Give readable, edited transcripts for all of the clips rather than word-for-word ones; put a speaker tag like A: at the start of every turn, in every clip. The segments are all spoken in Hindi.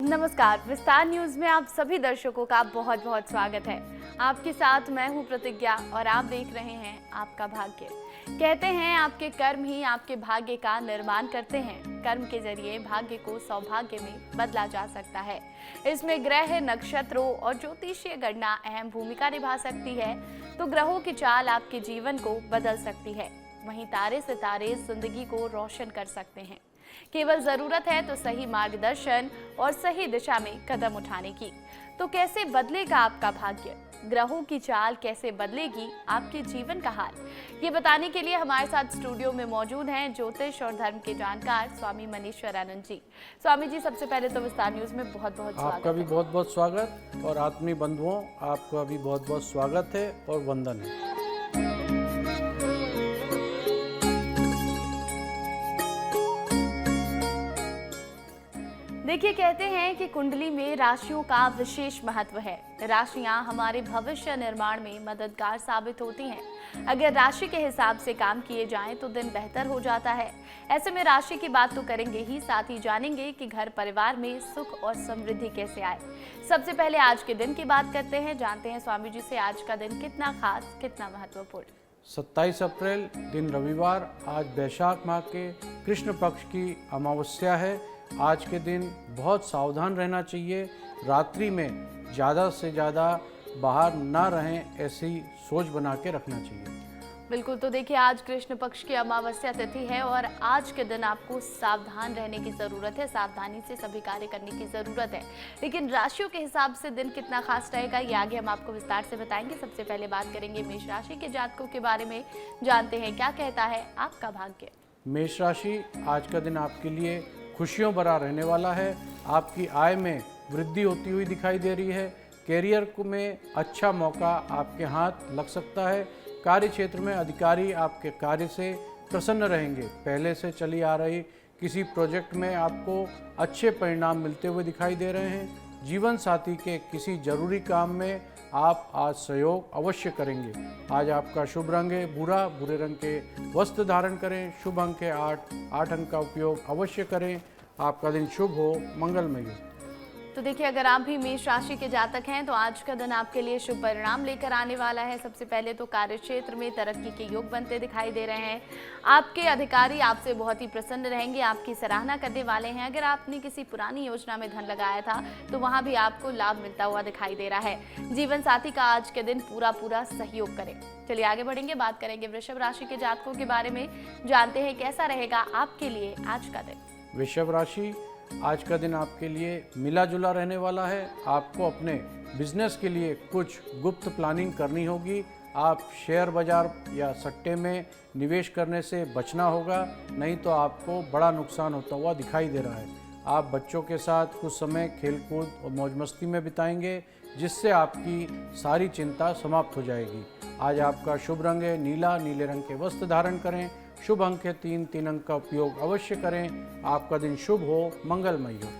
A: नमस्कार, विस्तार न्यूज में आप सभी दर्शकों का बहुत बहुत स्वागत है। आपके साथ मैं हूं प्रतिज्ञा और आप देख रहे हैं आपका भाग्य। कहते हैं आपके कर्म ही आपके भाग्य का निर्माण करते हैं। कर्म के जरिए भाग्य को सौभाग्य में बदला जा सकता है। इसमें ग्रह, नक्षत्रों और ज्योतिषीय गणना अहम भूमिका निभा सकती है। तो ग्रहों की चाल आपके जीवन को बदल सकती है, वहीं तारे सितारे जिंदगी को रोशन कर सकते हैं। केवल जरूरत है तो सही मार्गदर्शन और सही दिशा में कदम उठाने की। तो कैसे बदलेगा आपका भाग्य, ग्रहों की चाल कैसे बदलेगी आपके जीवन का हाल, ये बताने के लिए हमारे साथ स्टूडियो में मौजूद हैं ज्योतिष और धर्म के जानकार स्वामी मनीश्वरानंद जी। स्वामी जी, सबसे पहले तो विस्तार न्यूज में बहुत बहुत स्वागत।
B: आपका भी बहुत बहुत स्वागत और आत्मीय बंधुओं आपका भी बहुत बहुत स्वागत है और वंदन है।
A: देखिए, कहते हैं कि कुंडली में राशियों का विशेष महत्व है। राशियां हमारे भविष्य निर्माण में मददगार साबित होती हैं। अगर राशि के हिसाब से काम किए जाएं तो दिन बेहतर हो जाता है। ऐसे में राशि की बात तो करेंगे ही, साथ ही जानेंगे कि घर परिवार में सुख और समृद्धि कैसे आए। सबसे पहले आज के दिन की बात करते हैं, जानते हैं स्वामी जी से आज का दिन कितना खास, कितना महत्वपूर्ण।
B: 27 अप्रैल दिन रविवार, आज वैशाख माह के कृष्ण पक्ष की अमावस्या है। आज के दिन बहुत सावधान रहना चाहिए। रात्रि में ज़्यादा से ज़्यादा बाहर ना रहें, ऐसी सोच बना के रखना चाहिए।
A: बिल्कुल, तो देखिए आज कृष्ण पक्ष की अमावस्या तिथि है और आज के दिन आपको सावधान रहने की ज़रूरत है, सावधानी से सभी कार्य करने की ज़रूरत है। लेकिन राशियों के हिसाब से दिन कितना खास रहेगा ये आगे हम आपको विस्तार से बताएंगे। सबसे पहले बात करेंगे मेष राशि के जातकों के बारे में, जानते हैं क्या कहता है आपका भाग्य।
B: मेष राशि, आज का दिन आपके लिए खुशियों भरा रहने वाला है। आपकी आय में वृद्धि होती हुई दिखाई दे रही है। कैरियर में अच्छा मौका आपके हाथ लग सकता है। कार्य क्षेत्र में अधिकारी आपके कार्य से प्रसन्न रहेंगे। पहले से चली आ रही किसी प्रोजेक्ट में आपको अच्छे परिणाम मिलते हुए दिखाई दे रहे हैं। जीवन साथी के किसी जरूरी काम में आप आज सहयोग अवश्य करेंगे। आज आपका शुभ रंग है भूरा, भूरे रंग के वस्त्र धारण करें। शुभ अंक है 8 अंक का उपयोग अवश्य करें। आपका दिन शुभ हो, मंगलमय हो।
A: तो देखिए, अगर आप भी मेष राशि के जातक हैं तो आज का दिन आपके लिए शुभ परिणाम लेकर आने वाला है। सबसे पहले तो कार्य क्षेत्र में तरक्की के योग बनते दिखाई दे रहे हैं। आपके अधिकारी आपसे बहुत ही प्रसन्न रहेंगे, आपकी सराहना करने वाले हैं। अगर आपने किसी पुरानी योजना में धन लगाया था तो वहां भी आपको लाभ मिलता हुआ दिखाई दे रहा है। जीवन साथी का आज के दिन पूरा सहयोग करें। चलिए आगे बढ़ेंगे, बात करेंगे वृषभ राशि के जातकों के बारे में, जानते हैं कैसा रहेगा आपके लिए आज का दिन।
B: वृषभ राशि, आज का दिन आपके लिए मिला जुला रहने वाला है। आपको अपने बिजनेस के लिए कुछ गुप्त प्लानिंग करनी होगी। आप शेयर बाजार या सट्टे में निवेश करने से बचना होगा, नहीं तो आपको बड़ा नुकसान होता हुआ दिखाई दे रहा है। आप बच्चों के साथ कुछ समय खेलकूद और मौज मस्ती में बिताएंगे, जिससे आपकी सारी चिंता समाप्त हो जाएगी। आज आपका शुभ रंग है नीला, नीले रंग के वस्त्र धारण करें। शुभ अंक है 3 अंक का उपयोग अवश्य करें। आपका दिन शुभ हो, मंगलमय हो।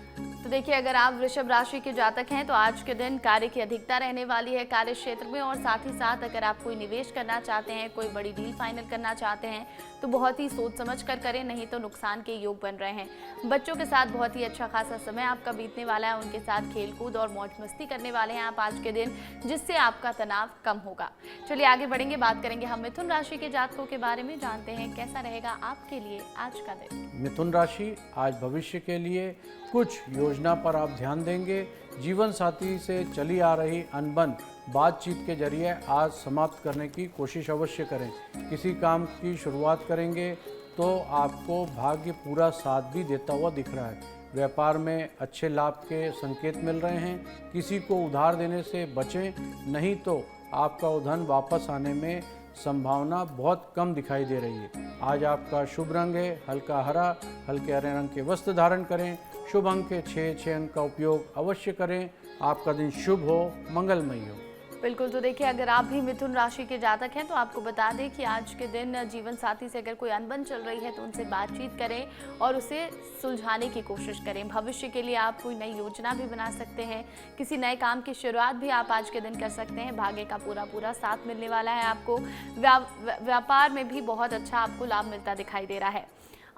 A: तो देखिए, अगर आप वृषभ राशि के जातक हैं तो आज के दिन कार्य की अधिकता रहने वाली है कार्य क्षेत्र में, और साथ ही साथ अगर आप कोई निवेश करना चाहते हैं, कोई बड़ी डील फाइनल करना चाहते हैं तो बहुत ही सोच समझ कर करें, नहीं तो नुकसान के योग बन रहे हैं। बच्चों के साथ बहुत ही अच्छा खासा समय आपका बीतने वाला है, उनके साथ खेलकूद और मौज मस्ती करने वाले हैं आप आज के दिन, जिससे आपका तनाव कम होगा। चलिए आगे बढ़ेंगे, बात करेंगे हम मिथुन राशि के जातकों के बारे में, जानते हैं कैसा रहेगा आपके लिए आज का दिन।
B: मिथुन राशि, आज भविष्य के लिए कुछ योजना पर आप ध्यान देंगे। जीवन साथी से चली आ रही अनबन बातचीत के जरिए आज समाप्त करने की कोशिश अवश्य करें। किसी काम की शुरुआत करेंगे तो आपको भाग्य पूरा साथ भी देता हुआ दिख रहा है। व्यापार में अच्छे लाभ के संकेत मिल रहे हैं। किसी को उधार देने से बचें, नहीं तो आपका धन वापस आने में संभावना बहुत कम दिखाई दे रही है। आज आपका शुभ रंग है हल्का हरा, हल्के हरे रंग के वस्त्र धारण करें। शुभ अंक है 6 अंक का उपयोग अवश्य करें। आपका दिन शुभ हो, मंगलमय हो।
A: बिल्कुल, तो देखिए, अगर आप भी मिथुन राशि के जातक हैं तो आपको बता दें कि आज के दिन जीवन साथी से अगर कोई अनबन चल रही है तो उनसे बातचीत करें और उसे सुलझाने की कोशिश करें। भविष्य के लिए आप कोई नई योजना भी बना सकते हैं, किसी नए काम की शुरुआत भी आप आज के दिन कर सकते हैं। भाग्य का पूरा साथ मिलने वाला है आपको। व्यापार में भी बहुत अच्छा आपको लाभ मिलता दिखाई दे रहा है।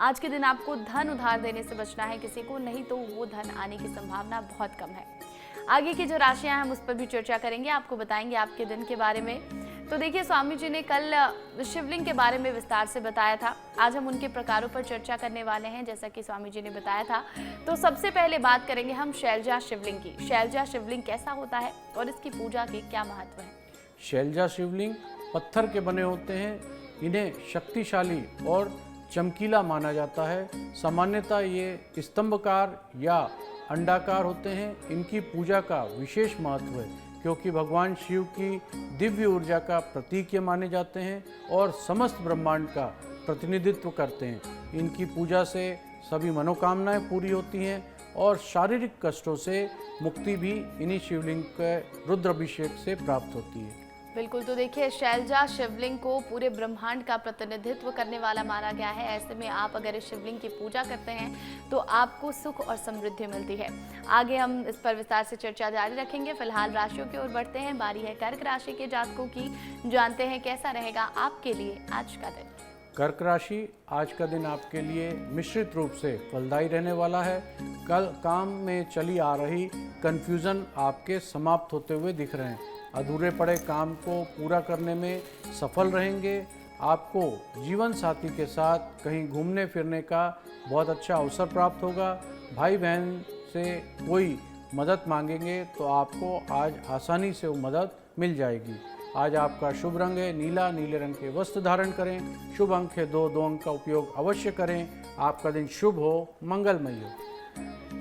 A: आज के दिन आपको धन उधार देने से बचना है किसी को, नहीं तो वो धन आने की संभावना बहुत कम है। आगे की जो राशियां हैं हम उस पर भी चर्चा करेंगे, आपको बताएंगे आपके दिन के बारे में। तो देखिए, स्वामी जी ने कल शिवलिंग के बारे में विस्तार से बताया था। आज हम उनके प्रकारों पर चर्चा करने वाले हैं, जैसा कि स्वामी जी ने बताया था। तो सबसे पहले बात करेंगे हम शैलजा शिवलिंग की। शैलजा शिवलिंग कैसा होता है और इसकी पूजा के क्या महत्व है?
B: शैलजा शिवलिंग पत्थर के बने होते हैं। इन्हें शक्तिशाली और चमकीला माना जाता है। सामान्यतः ये स्तंभकार या अंडाकार होते हैं। इनकी पूजा का विशेष महत्व है क्योंकि भगवान शिव की दिव्य ऊर्जा का प्रतीक ये माने जाते हैं और समस्त ब्रह्मांड का प्रतिनिधित्व करते हैं। इनकी पूजा से सभी मनोकामनाएं पूरी होती हैं और शारीरिक कष्टों से मुक्ति भी इन्हीं शिवलिंग के रुद्राभिषेक से प्राप्त होती है।
A: बिल्कुल, तो देखिए, शैलजा शिवलिंग को पूरे ब्रह्मांड का प्रतिनिधित्व करने वाला माना गया है। ऐसे में आप अगर इस शिवलिंग की पूजा करते हैं तो आपको सुख और समृद्धि मिलती है। आगे हम इस पर विस्तार से चर्चा जारी रखेंगे। फिलहाल राशियों की ओर बढ़ते हैं। बारी है कर्क राशि के जातकों की। जानते हैं कैसा रहेगा आपके लिए आज का दिन।
B: कर्क राशि, आज का दिन आपके लिए मिश्रित रूप से फलदायी रहने वाला है। कल काम में चली आ रही कन्फ्यूज़न आपके समाप्त होते हुए दिख रहे हैं। अधूरे पड़े काम को पूरा करने में सफल रहेंगे। आपको जीवन साथी के साथ कहीं घूमने फिरने का बहुत अच्छा अवसर प्राप्त होगा। भाई बहन से कोई मदद मांगेंगे तो आपको आज आसानी से वो मदद मिल जाएगी। आज आपका शुभ रंग है नीला। नीले रंग के वस्त्र धारण करें। शुभ अंक है 2 अंक का उपयोग अवश्य करें। आपका दिन शुभ हो, मंगलमय हो।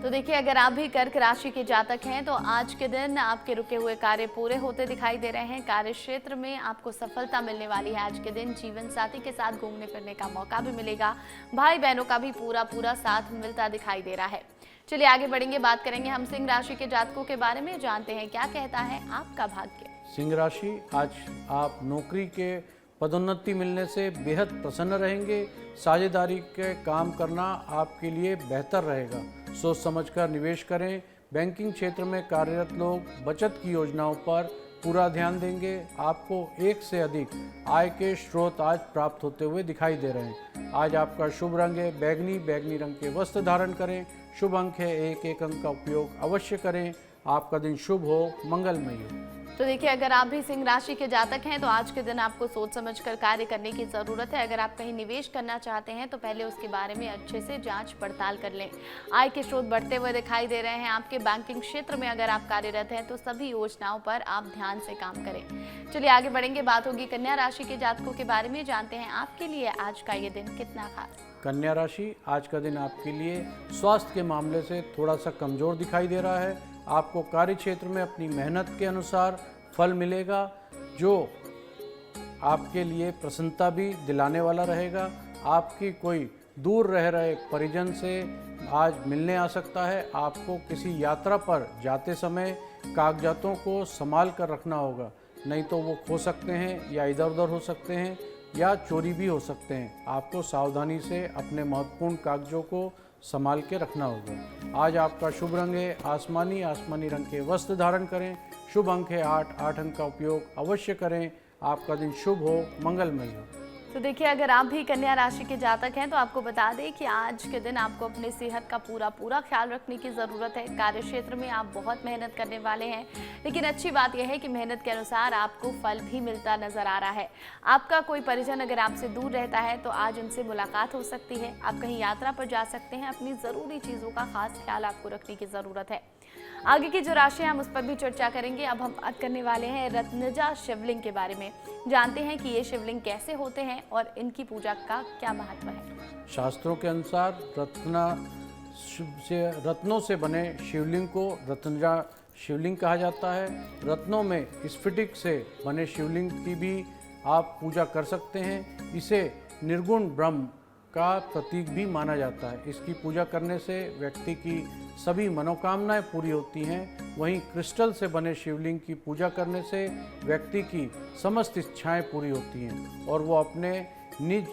A: तो देखिए, अगर आप भी कर्क राशि के जातक हैं तो आज के दिन आपके रुके हुए कार्य पूरे होते दिखाई दे रहे हैं। कार्य क्षेत्र में आपको सफलता मिलने वाली है। आज के दिन जीवन साथी के साथ घूमने फिरने का मौका भी मिलेगा। भाई बहनों का भी पूरा साथ मिलता दिखाई दे रहा है। चलिए आगे बढ़ेंगे, बात करेंगे हम सिंह राशि के जातकों के बारे में। जानते हैं क्या कहता है आपका भाग्य।
B: सिंह राशि, आज आप नौकरी के पदोन्नति मिलने से बेहद प्रसन्न रहेंगे। साझेदारी के काम करना आपके लिए बेहतर रहेगा। सोच समझकर निवेश करें। बैंकिंग क्षेत्र में कार्यरत लोग बचत की योजनाओं पर पूरा ध्यान देंगे। आपको एक से अधिक आय के स्रोत आज प्राप्त होते हुए दिखाई दे रहे हैं। आज आपका शुभ रंग है बैगनी। बैगनी रंग के वस्त्र धारण करें। शुभ अंक है 1 अंक का उपयोग अवश्य करें। आपका दिन शुभ हो, मंगलमय हो।
A: तो देखिए, अगर आप भी सिंह राशि के जातक हैं तो आज के दिन आपको सोच समझकर कार्य करने की ज़रूरत है। अगर आप कहीं निवेश करना चाहते हैं तो पहले उसके बारे में अच्छे से जांच पड़ताल कर लें। आय के स्रोत बढ़ते हुए दिखाई दे रहे हैं। आपके बैंकिंग क्षेत्र में अगर आप कार्यरत हैं तो सभी योजनाओं पर आप ध्यान से काम करें। चलिए आगे बढ़ेंगे, बात होगी कन्या राशि के जातकों के बारे में। जानते हैं आपके लिए आज का ये दिन कितना खास।
B: कन्या राशि, आज का दिन आपके लिए स्वास्थ्य के मामले से थोड़ा सा कमज़ोर दिखाई दे रहा है। आपको कार्य क्षेत्र में अपनी मेहनत के अनुसार फल मिलेगा जो आपके लिए प्रसन्नता भी दिलाने वाला रहेगा। आपकी कोई दूर रह रहे परिजन से आज मिलने आ सकता है। आपको किसी यात्रा पर जाते समय कागजातों को संभाल कर रखना होगा, नहीं तो वो खो सकते हैं या इधर उधर हो सकते हैं या चोरी भी हो सकते हैं। आपको सावधानी से अपने महत्वपूर्ण कागजों को संभाल के रखना होगा। आज आपका शुभ रंग है आसमानी। आसमानी रंग के वस्त्र धारण करें। शुभ अंक है 8 अंक का उपयोग अवश्य करें। आपका दिन शुभ हो, मंगलमय हो।
A: तो देखिए, अगर आप भी कन्या राशि के जातक हैं तो आपको बता दें कि आज के दिन आपको अपनी सेहत का पूरा ख्याल रखने की ज़रूरत है। कार्य क्षेत्र में आप बहुत मेहनत करने वाले हैं, लेकिन अच्छी बात यह है कि मेहनत के अनुसार आपको फल भी मिलता नजर आ रहा है। आपका कोई परिजन अगर आपसे दूर रहता है तो आज उनसे मुलाकात हो सकती है। आप कहीं यात्रा पर जा सकते हैं। अपनी ज़रूरी चीज़ों का खास ख्याल आपको रखने की ज़रूरत है। आगे की जो राशि है हम उस पर भी चर्चा करेंगे। अब हम बात करने वाले हैं रत्नजा शिवलिंग के बारे में। जानते हैं कि ये शिवलिंग कैसे होते हैं और इनकी पूजा का क्या महत्व है।
B: शास्त्रों के अनुसार रत्नों से बने शिवलिंग को रत्नजा शिवलिंग कहा जाता है। रत्नों में स्फटिक से बने शिवलिंग की भी आप पूजा कर सकते हैं। इसे निर्गुण ब्रह्म का प्रतीक भी माना जाता है। इसकी पूजा करने से व्यक्ति की सभी मनोकामनाएं पूरी होती हैं। वहीं क्रिस्टल से बने शिवलिंग की पूजा करने से व्यक्ति की समस्त इच्छाएं पूरी होती हैं और वो अपने निज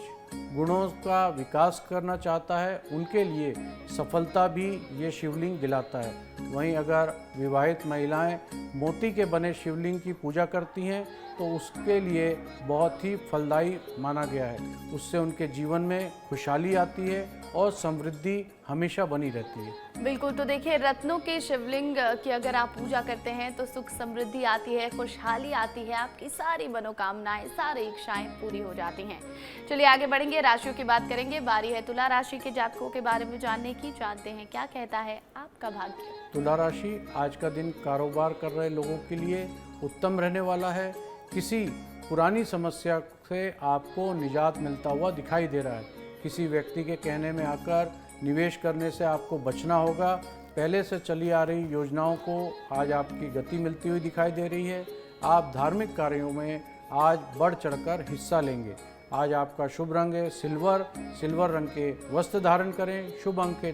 B: गुणों का विकास करना चाहता है, उनके लिए सफलता भी ये शिवलिंग दिलाता है। वहीं अगर विवाहित महिलाएं मोती के बने शिवलिंग की पूजा करती हैं तो उसके लिए बहुत ही फलदायी माना गया है। उससे उनके जीवन में खुशहाली आती है और समृद्धि हमेशा बनी रहती है।
A: बिल्कुल, तो देखिए रत्नों के शिवलिंग की अगर आप पूजा करते हैं तो सुख समृद्धि आती है, खुशहाली आती है, आपकी सारी मनोकामनाएं, सारी इच्छाएं पूरी हो जाती हैं। चलिए आगे बढ़ेंगे, राशियों की बात करेंगे। बारी है तुला राशि के जातकों के बारे में जानने की। जानते हैं क्या कहता है आपका भाग्य।
B: तुला राशि, आज का दिन कारोबार कर रहे लोगों के लिए उत्तम रहने वाला है। किसी पुरानी समस्या से आपको निजात मिलता हुआ दिखाई दे रहा है। किसी व्यक्ति के कहने में आकर निवेश करने से आपको बचना होगा। पहले से चली आ रही योजनाओं को आज आपकी गति मिलती हुई दिखाई दे रही है। आप धार्मिक कार्यों में आज बढ़ चढ़कर हिस्सा लेंगे। आज आपका शुभ रंग है सिल्वर। सिल्वर रंग के वस्त्र धारण करें। शुभ अंक है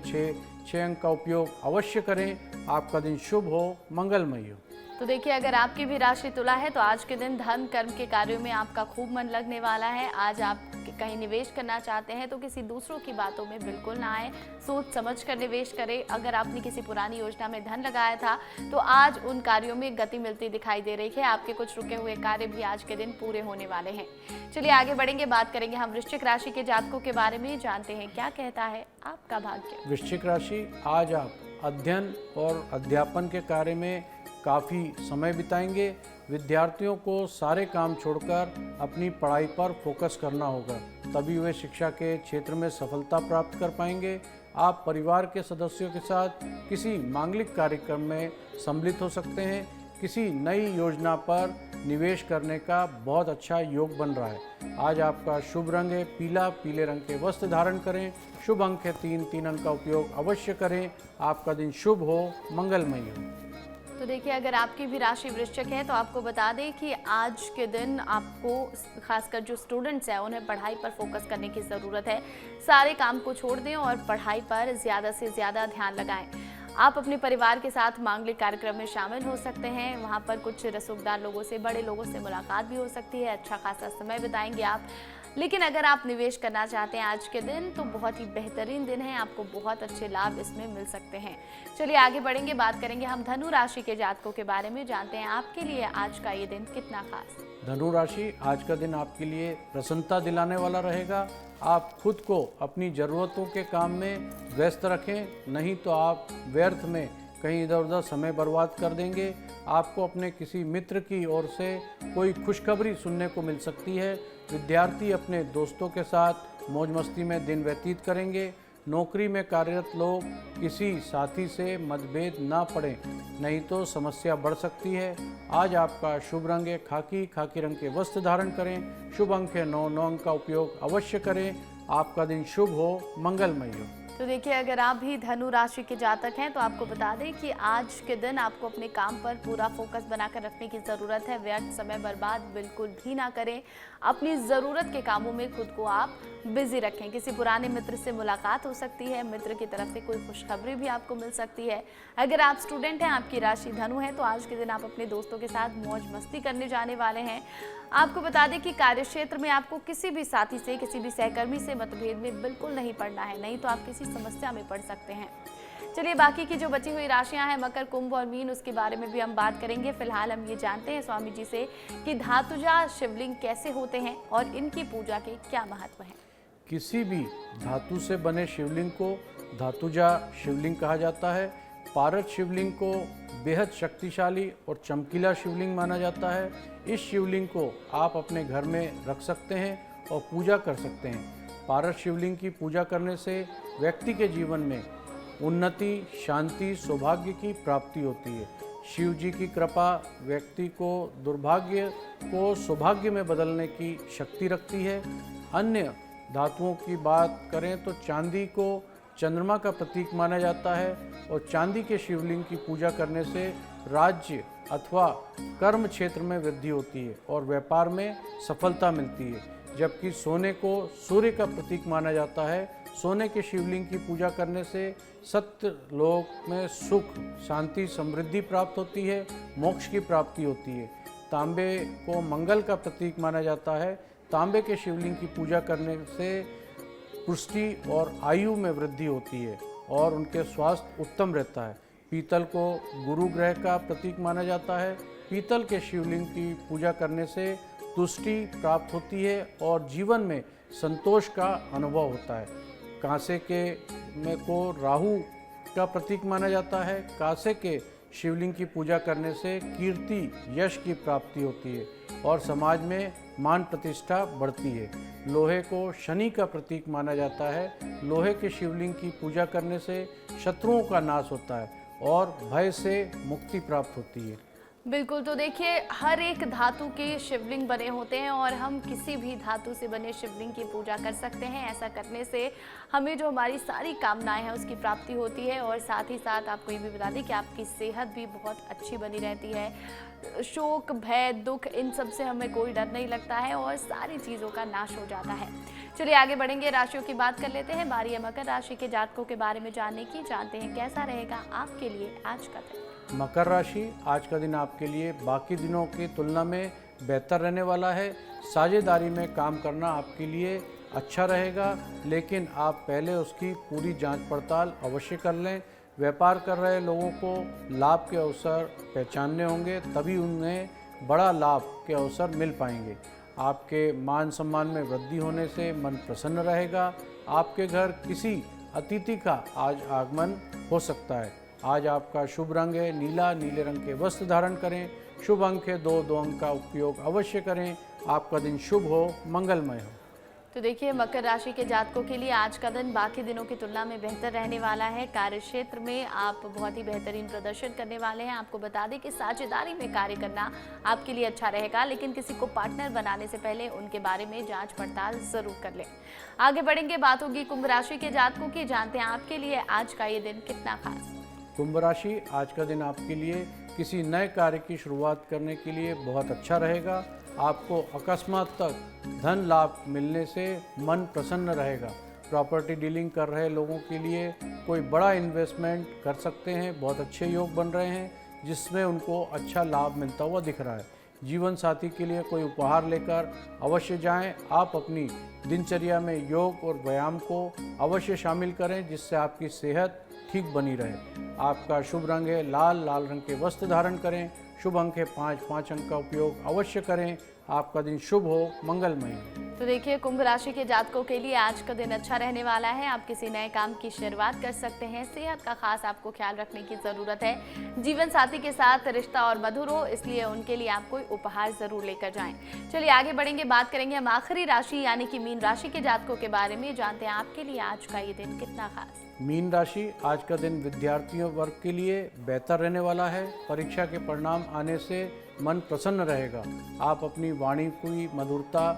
B: 6 अंक का उपयोग अवश्य करें। आपका दिन शुभ हो, मंगलमय हो।
A: तो देखिए अगर आपकी भी राशि तुला है तो आज के दिन धर्म कर्म के कार्यों में आपका खूब मन लगने वाला है। आज आप कहीं निवेश करना चाहते हैं तो किसी दूसरों की बातों में बिल्कुल ना आए, सोच समझ कर निवेश करें। अगर आपने किसी पुरानी योजना में धन लगाया था तो आज उन कार्यों में गति मिलती दिखाई दे रही है। आपके कुछ रुके हुए कार्य भी आज के दिन पूरे होने वाले हैं। चलिए आगे बढ़ेंगे, बात करेंगे हम वृश्चिक राशि के जातकों के बारे में। जानते हैं क्या कहता है आपका भाग्य।
B: वृश्चिक राशि, आज आप अध्ययन और अध्यापन के कार्य में काफ़ी समय बिताएंगे। विद्यार्थियों को सारे काम छोड़कर अपनी पढ़ाई पर फोकस करना होगा, तभी वे शिक्षा के क्षेत्र में सफलता प्राप्त कर पाएंगे। आप परिवार के सदस्यों के साथ किसी मांगलिक कार्यक्रम में सम्मिलित हो सकते हैं। किसी नई योजना पर निवेश करने का बहुत अच्छा योग बन रहा है। आज आपका शुभ रंग है पीला। पीले रंग के वस्त्र धारण करें। शुभ अंक है 3 अंक का उपयोग अवश्य करें। आपका दिन शुभ हो, मंगलमय हो।
A: तो देखिए अगर आपकी भी राशि वृश्चिक है तो आपको बता दें कि आज के दिन आपको खासकर जो स्टूडेंट्स हैं उन्हें पढ़ाई पर फोकस करने की ज़रूरत है। सारे काम को छोड़ दें और पढ़ाई पर ज़्यादा से ज़्यादा ध्यान लगाएं। आप अपने परिवार के साथ मांगलिक कार्यक्रम में शामिल हो सकते हैं। वहाँ पर कुछ रसूखदार लोगों से, बड़े लोगों से मुलाकात भी हो सकती है। अच्छा खासा समय बिताएंगे आप। लेकिन अगर आप निवेश करना चाहते हैं आज के दिन तो बहुत ही बेहतरीन दिन है, आपको बहुत अच्छे लाभ इसमें मिल सकते हैं। चलिए आगे बढ़ेंगे, बात करेंगे हम धनु राशि के जातकों के बारे में। जानते हैं आपके लिए आज का ये दिन कितना खास।
B: धनु राशि, आज का दिन आपके लिए प्रसन्नता दिलाने वाला रहेगा। आप खुद को अपनी ज़रूरतों के काम में व्यस्त रखें, नहीं तो आप व्यर्थ में कहीं इधर उधर समय बर्बाद कर देंगे। आपको अपने किसी मित्र की ओर से कोई खुशखबरी सुनने को मिल सकती है। विद्यार्थी अपने दोस्तों के साथ मौज मस्ती में दिन व्यतीत करेंगे। नौकरी में कार्यरत लोग किसी साथी से मतभेद ना पड़े, नहीं तो समस्या बढ़ सकती है। आज आपका शुभ रंग है खाकी। खाकी रंग के वस्त्र धारण करें। शुभ अंक है 9 अंक का उपयोग अवश्य करें। आपका दिन शुभ हो, मंगलमय हो।
A: तो देखिए अगर आप भी धनु राशि के जातक हैं तो आपको बता दें कि आज के दिन आपको अपने काम पर पूरा फोकस बनाकर रखने की ज़रूरत है। व्यर्थ समय बर्बाद बिल्कुल भी ना करें। अपनी ज़रूरत के कामों में खुद को आप बिजी रखें। किसी पुराने मित्र से मुलाकात हो सकती है। मित्र की तरफ से कोई खुशखबरी भी आपको मिल सकती है। अगर आप स्टूडेंट हैं, आपकी राशि धनु है, तो आज के दिन आप अपने दोस्तों के साथ मौज मस्ती करने जाने वाले हैं। आपको बता दें कि कार्यक्षेत्र में आपको किसी भी साथी से, किसी भी सहकर्मी से मतभेद में बिल्कुल नहीं पड़ना है, नहीं तो आप किसी समस्या में पड़ सकते हैं। चलिए बाकी की जो बची हुई राशियां हैं मकर, कुंभ और मीन, उसके बारे में भी हम बात करेंगे। फिलहाल हम ये जानते हैं स्वामी जी से कि धातुजा शिवलिंग कैसे होते हैं और इनकी पूजा के क्या महत्व हैं।
B: किसी भी धातु से बने शिवलिंग को धातुजा शिवलिंग कहा जाता है। पारद शिवलिंग को बेहद शक्तिशाली और चमकीला शिवलिंग माना जाता है। इस शिवलिंग को आप अपने घर में रख सकते हैं और पूजा कर सकते हैं। पारद शिवलिंग की पूजा करने से व्यक्ति के जीवन में उन्नति, शांति, सौभाग्य की प्राप्ति होती है। शिव जी की कृपा व्यक्ति को दुर्भाग्य को सौभाग्य में बदलने की शक्ति रखती है। अन्य धातुओं की बात करें तो चांदी को चंद्रमा का प्रतीक माना जाता है और चांदी के शिवलिंग की पूजा करने से राज्य अथवा कर्म क्षेत्र में वृद्धि होती है और व्यापार में सफलता मिलती है। जबकि सोने को सूर्य का प्रतीक माना जाता है। सोने के शिवलिंग की पूजा करने से सत्य लोक में सुख, शांति, समृद्धि प्राप्त होती है, मोक्ष की प्राप्ति होती है। तांबे को मंगल का प्रतीक माना जाता है। तांबे के शिवलिंग की पूजा करने से पुष्टि और आयु में वृद्धि होती है और उनके स्वास्थ्य उत्तम रहता है। पीतल को गुरु ग्रह का प्रतीक माना जाता है। पीतल के शिवलिंग की पूजा करने से तुष्टि प्राप्त होती है और जीवन में संतोष का अनुभव होता है। कांसे के में को राहु का प्रतीक माना जाता है। कांसे के शिवलिंग की पूजा करने से कीर्ति यश की प्राप्ति होती है और समाज में मान प्रतिष्ठा बढ़ती है। लोहे को शनि का प्रतीक माना जाता है। लोहे के शिवलिंग की पूजा करने से शत्रुओं का नाश होता है और भय से मुक्ति प्राप्त होती है।
A: बिल्कुल, तो देखिए हर एक धातु के शिवलिंग बने होते हैं और हम किसी भी धातु से बने शिवलिंग की पूजा कर सकते हैं। ऐसा करने से हमें जो हमारी सारी कामनाएं हैं उसकी प्राप्ति होती है और साथ ही साथ आपको ये भी बता दें कि आपकी सेहत भी बहुत अच्छी बनी रहती है। शोक, भय, दुख, इन सब से हमें कोई डर नहीं लगता है और सारी चीज़ों का नाश हो जाता है। चलिए आगे बढ़ेंगे, राशियों की बात कर लेते हैं। बारी है मकर राशि के जातकों के बारे में जानने की। जानते हैं कैसा रहेगा आपके लिए आज का दिन।
B: मकर राशि, आज का दिन आपके लिए बाकी दिनों की तुलना में बेहतर रहने वाला है। साझेदारी में काम करना आपके लिए अच्छा रहेगा, लेकिन आप पहले उसकी पूरी जांच पड़ताल अवश्य कर लें। व्यापार कर रहे लोगों को लाभ के अवसर पहचानने होंगे, तभी उन्हें बड़ा लाभ के अवसर मिल पाएंगे। आपके मान सम्मान में वृद्धि होने से मन प्रसन्न रहेगा। आपके घर किसी अतिथि का आज आगमन हो सकता है। आज आपका शुभ रंग है नीला। नीले रंग के वस्त्र धारण करें। शुभ अंक है 2 अंक का उपयोग अवश्य करें। आपका दिन शुभ हो, मंगलमय हो।
A: तो देखिए मकर राशि के जातकों के लिए आज का दिन बाकी दिनों की तुलना में बेहतर रहने वाला है। कार्य क्षेत्र में आप बहुत ही बेहतरीन प्रदर्शन करने वाले हैं। आपको बता दें कि साझेदारी में कार्य करना आपके लिए अच्छा रहेगा, लेकिन किसी को पार्टनर बनाने से पहले उनके बारे में जांच पड़ताल जरूर कर लें। आगे बढ़ेंगे, बात होगी कुंभ राशि के जातकों की। जानते हैं आपके लिए आज का ये दिन कितना खास।
B: कुंभ राशि, आज का दिन आपके लिए किसी नए कार्य की शुरुआत करने के लिए बहुत अच्छा रहेगा। आपको अकस्मात तक धन लाभ मिलने से मन प्रसन्न रहेगा। प्रॉपर्टी डीलिंग कर रहे लोगों के लिए कोई बड़ा इन्वेस्टमेंट कर सकते हैं। बहुत अच्छे योग बन रहे हैं जिसमें उनको अच्छा लाभ मिलता हुआ दिख रहा है। जीवन साथी के लिए कोई उपहार लेकर अवश्य जाएं। आप अपनी दिनचर्या में योग और व्यायाम को अवश्य शामिल करें, जिससे आपकी सेहत ठीक बनी रहे। आपका शुभ रंग है लाल। लाल रंग के वस्त्र धारण करें। शुभ अंक है 5 अंक का उपयोग अवश्य करें। आपका दिन शुभ हो, मंगलमय हो।
A: तो देखिए कुंभ राशि के जातकों के लिए आज का दिन अच्छा रहने वाला है। आप किसी नए काम की शुरुआत कर सकते हैं। सेहत का खास आपको ख्याल रखने की जरूरत है। जीवन साथी के साथ रिश्ता और मधुर हो, इसलिए उनके लिए आप कोई उपहार जरूर लेकर जाएं। चलिए आगे बढ़ेंगे, बात करेंगे हम आखिरी राशि यानी कि मीन राशि के जातकों के बारे में। जानते हैं आपके लिए आज का ये दिन कितना खास।
B: मीन राशि, आज का दिन विद्यार्थियों वर्ग के लिए बेहतर रहने वाला है। परीक्षा के परिणाम आने से मन प्रसन्न रहेगा। आप अपनी वाणी की मधुरता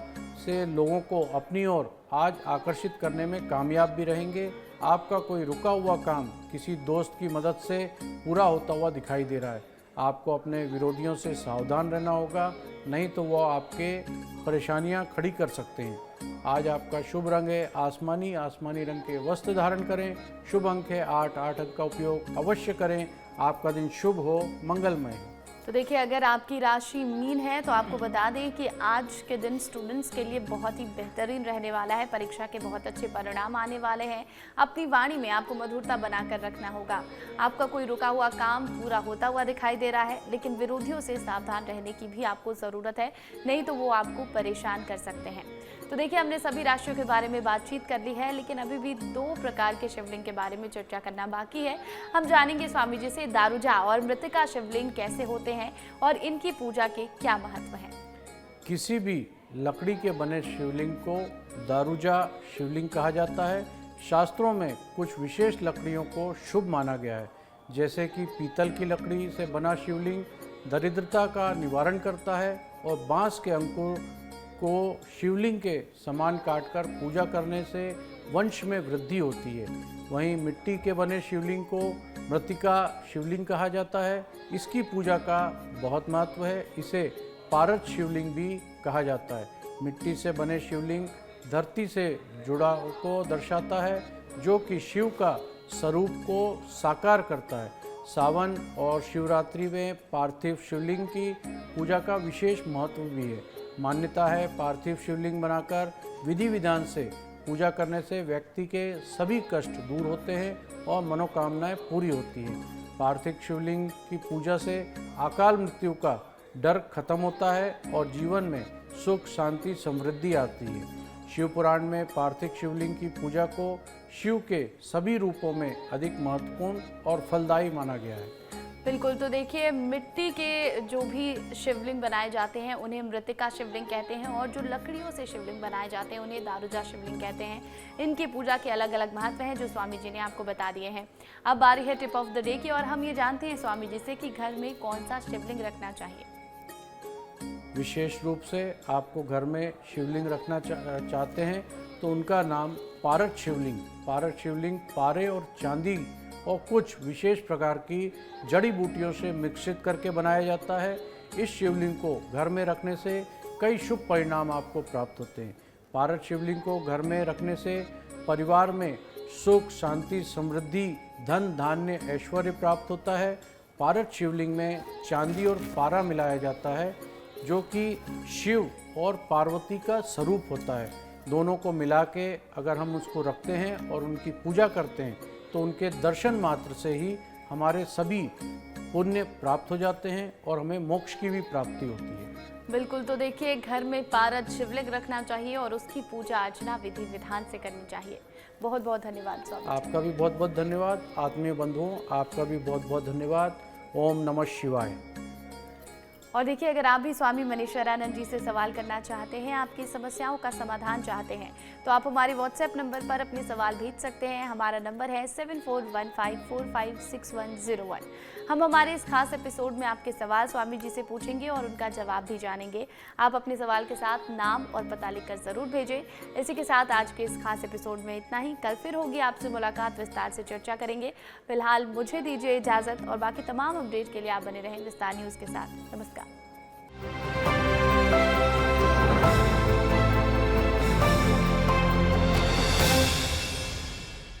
B: से लोगों को अपनी ओर आज आकर्षित करने में कामयाब भी रहेंगे। आपका कोई रुका हुआ काम किसी दोस्त की मदद से पूरा होता हुआ दिखाई दे रहा है। आपको अपने विरोधियों से सावधान रहना होगा, नहीं तो वो आपके परेशानियां खड़ी कर सकते हैं। आज आपका शुभ रंग है आसमानी। आसमानी रंग के वस्त्र धारण करें। शुभ अंक है 8 अंक का उपयोग अवश्य करें। आपका दिन शुभ हो, मंगलमय हो।
A: तो देखिए अगर आपकी राशि मीन है तो आपको बता दें कि आज के दिन स्टूडेंट्स के लिए बहुत ही बेहतरीन रहने वाला है। परीक्षा के बहुत अच्छे परिणाम आने वाले हैं। अपनी वाणी में आपको मधुरता बनाकर रखना होगा। आपका कोई रुका हुआ काम पूरा होता हुआ दिखाई दे रहा है, लेकिन विरोधियों से सावधान रहने की भी आपको ज़रूरत है, नहीं तो वो आपको परेशान कर सकते हैं। तो देखिए हमने सभी राशियों के बारे में बातचीत कर ली है, लेकिन अभी भी 2 प्रकार के शिवलिंग के बारे में चर्चा करना बाकी है। हम जानेंगे स्वामी जी से दारूजा और मृतिका शिवलिंग कैसे होते हैं और इनकी पूजा के क्या महत्व है।
B: किसी भी लकड़ी के बने शिवलिंग को दारूजा शिवलिंग कहा जाता है। शास्त्रों में कुछ विशेष लकड़ियों को शुभ माना गया है, जैसे कि पीतल की लकड़ी से बना शिवलिंग दरिद्रता का निवारण करता है और बांस के अंकुर को शिवलिंग के समान काटकर पूजा करने से वंश में वृद्धि होती है। वहीं मिट्टी के बने शिवलिंग को मृतिका शिवलिंग कहा जाता है। इसकी पूजा का बहुत महत्व है। इसे पारद शिवलिंग भी कहा जाता है। मिट्टी से बने शिवलिंग धरती से जुड़ाव को दर्शाता है, जो कि शिव का स्वरूप को साकार करता है। सावन और शिवरात्रि में पार्थिव शिवलिंग की पूजा का विशेष महत्व भी है। मान्यता है पार्थिव शिवलिंग बनाकर विधि विधान से पूजा करने से व्यक्ति के सभी कष्ट दूर होते हैं और मनोकामनाएं पूरी होती हैं। पार्थिव शिवलिंग की पूजा से अकाल मृत्यु का डर खत्म होता है और जीवन में सुख, शांति, समृद्धि आती है। शिव पुराण में पार्थिव शिवलिंग की पूजा को शिव के सभी रूपों में अधिक महत्वपूर्ण और फलदायी माना गया है।
A: बिल्कुल, तो देखिए मिट्टी के जो भी शिवलिंग बनाए जाते हैं उन्हें मृतिका शिवलिंग कहते हैं और जो लकड़ियों से शिवलिंग बनाए जाते हैं उन्हें दारूजा शिवलिंग कहते हैं। इनकी पूजा के अलग अलग महत्व हैं जो स्वामी जी ने आपको बता दिए हैं। अब बारी है टिप ऑफ द डे की और हम ये जानते हैं स्वामी जी से कि घर में कौन सा शिवलिंग रखना चाहिए।
B: विशेष रूप से आपको घर में शिवलिंग रखना चाहते हैं तो उनका नाम पारद शिवलिंग। पारद शिवलिंग पारे और चांदी और कुछ विशेष प्रकार की जड़ी बूटियों से मिश्रित करके बनाया जाता है। इस शिवलिंग को घर में रखने से कई शुभ परिणाम आपको प्राप्त होते हैं। पारद शिवलिंग को घर में रखने से परिवार में सुख, शांति, समृद्धि, धन, धान्य, ऐश्वर्य प्राप्त होता है। पारद शिवलिंग में चांदी और पारा मिलाया जाता है जो कि शिव और पार्वती का स्वरूप होता है। दोनों को मिला के अगर हम उसको रखते हैं और उनकी पूजा करते हैं तो उनके दर्शन मात्र से ही हमारे सभी पुण्य प्राप्त हो जाते हैं और हमें मोक्ष की भी प्राप्ति होती है।
A: बिल्कुल, तो देखिए घर में पारद शिवलिंग रखना चाहिए और उसकी पूजा अर्चना विधि विधान से करनी चाहिए। बहुत बहुत धन्यवाद स्वामी।
B: आपका भी बहुत बहुत धन्यवाद। आत्मीय बंधुओं, आपका भी बहुत बहुत धन्यवाद। ओम नमः शिवाय।
A: और देखिए अगर आप भी स्वामी मनीश्वरानंद जी से सवाल करना चाहते हैं, आपकी समस्याओं का समाधान चाहते हैं तो आप हमारे व्हाट्सएप नंबर पर अपने सवाल भेज सकते हैं। हमारा नंबर है 7415456101। हम हमारे इस खास एपिसोड में आपके सवाल स्वामी जी से पूछेंगे और उनका जवाब भी जानेंगे। आप अपने सवाल के साथ नाम और पता लिखकर जरूर भेजें। इसी के साथ आज के इस खास एपिसोड में इतना ही। कल फिर होगी आपसे मुलाकात, विस्तार से चर्चा करेंगे। फिलहाल मुझे दीजिए इजाजत और बाकी तमाम अपडेट के लिए आप बने रहें विस्तार न्यूज़ के साथ। नमस्कार।